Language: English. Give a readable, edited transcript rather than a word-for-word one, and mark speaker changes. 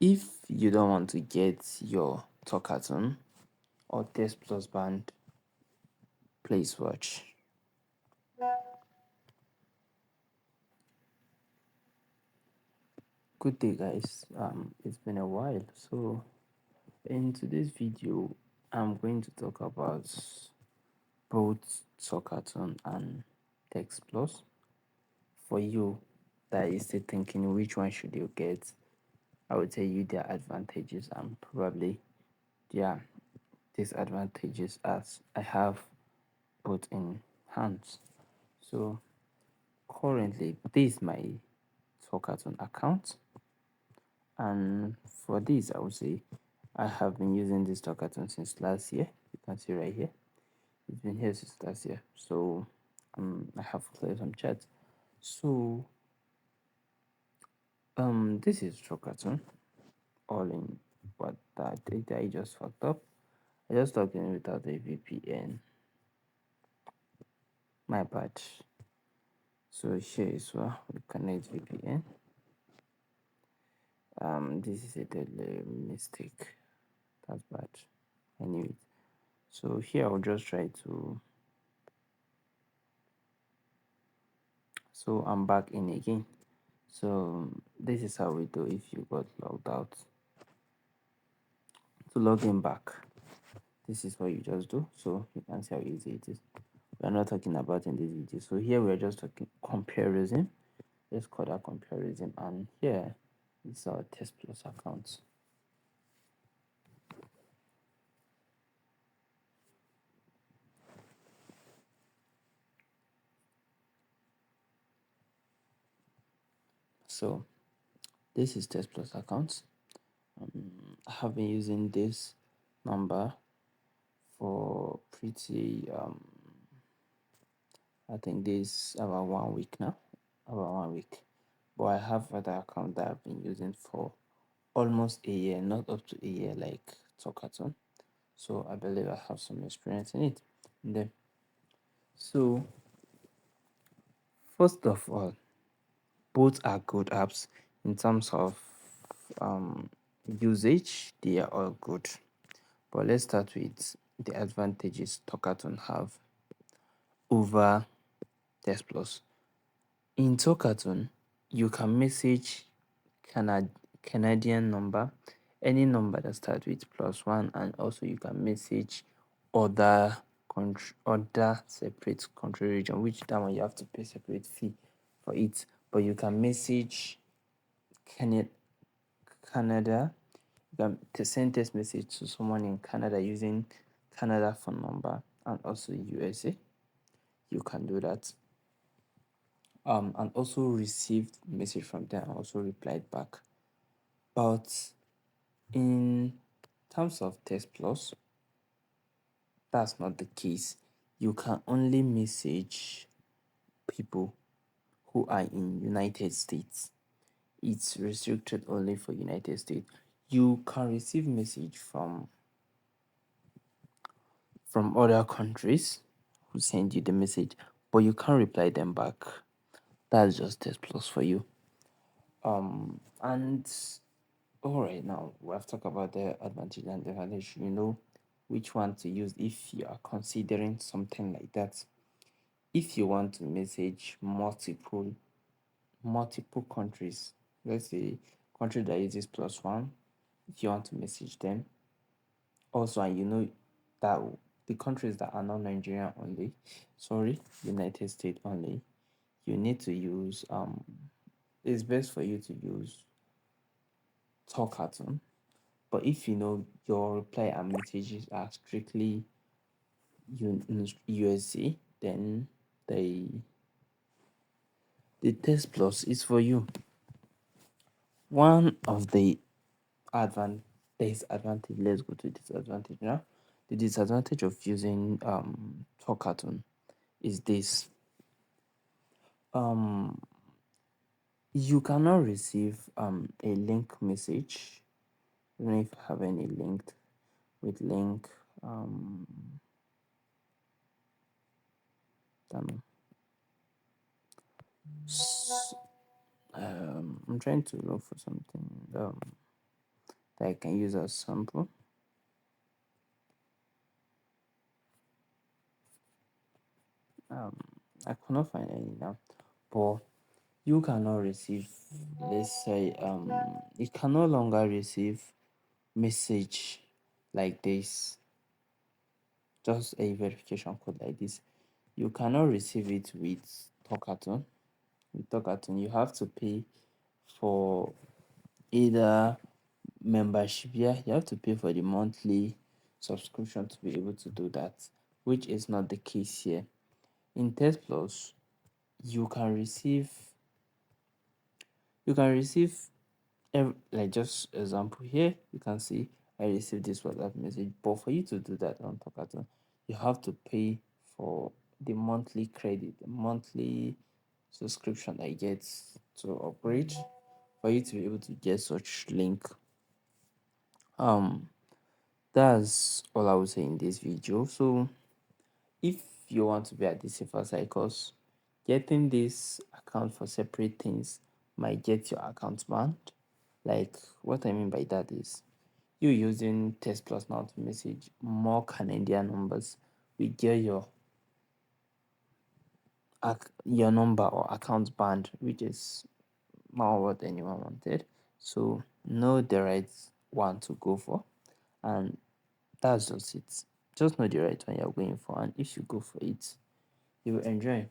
Speaker 1: If you don't want to get your Talkatone or TextPlus band, please watch. Good day, guys. It's been a while. So in today's video, I'm going to talk about both Talkatone and TextPlus. For you that is still thinking which one should you get, I will tell you their advantages and probably their disadvantages, as I have both in hands. So currently, this is my Talkatone account, and for this, I would say I have been using this Talkatone since last year. You can see right here, it's been here since last year. So I have cleared some chats. So this is Talkatone all in, but that data I just fucked up. I just logged in without a VPN. My bad. So here is where we connect VPN. This is a deadly mistake. That's bad. I knew it. So here I'll just try to. So I'm back in again. So this is how we do if you got logged out. To log in back, this is what you just do. So you can see how easy it is. We're not talking about in this video. So here we're just talking comparison. Let's call that comparison, and here is our TextPlus account. So this is TextPlus account. I have been using this number for pretty I think this about 1 week now. About 1 week. But I have other account that I've been using for almost a year, not up to a year like Talkatone. So I believe I have some experience in it. And then, so first of all, both are good apps in terms of usage. They are all good. But let's start with the advantages Talkatone have over TextPlus. In Talkatone, you can message Canadian number, any number that starts with +1, and also you can message other other separate country region, which that one you have to pay separate fee for it. But you can message Canada. You can send text message to someone in Canada using Canada phone number, and also USA. You can do that. And also received message from them and also replied back. But in terms of TextPlus, that's not the case. You can only message people who are in United States. It's restricted only for United States. You can receive message from other countries who send you the message, but you can't reply them back. That's just TextPlus for you. And all right, now we have talked about the advantage and disadvantage. You know which one to use if you are considering something like that. If you want to message multiple countries, let's say country that uses +1, if you want to message them also, and you know that the countries that are not Nigeria only, sorry, United States only, you need to use it's best for you to use Talkatone. But if you know your reply and messages are strictly USA, then the TextPlus is for you. One of the disadvantage. Let's go to disadvantage now. The disadvantage of using Talkatone is this. You cannot receive a link message. I don't know if I have any linked with link don't know. I'm trying to look for something. that I can use as sample. Um, I cannot find any now, but you cannot receive, let's say, you can no longer receive message like this, just a verification code like this. You cannot receive it with Talkatone. With Talkatone, you have to pay for either membership. Yeah, you have to pay for the monthly subscription to be able to do that, which is not the case here. In TextPlus, you can receive you can receive like just example here, you can see I received this WhatsApp message, but for you to do that on Talkatone, you have to pay for the monthly credit, the monthly subscription that you get to upgrade for you to be able to get such link. um that's all I would say in this video. So if you want to be at the safer side, because getting this account for separate things might get your account banned. Like, what I mean by that is you using Test Plus now to message more Canadian numbers will get your number or account banned, which is not what anyone wanted. So know the right one to go for, and that's just it. Just know the right one you're going for, and if you go for it, you will enjoy.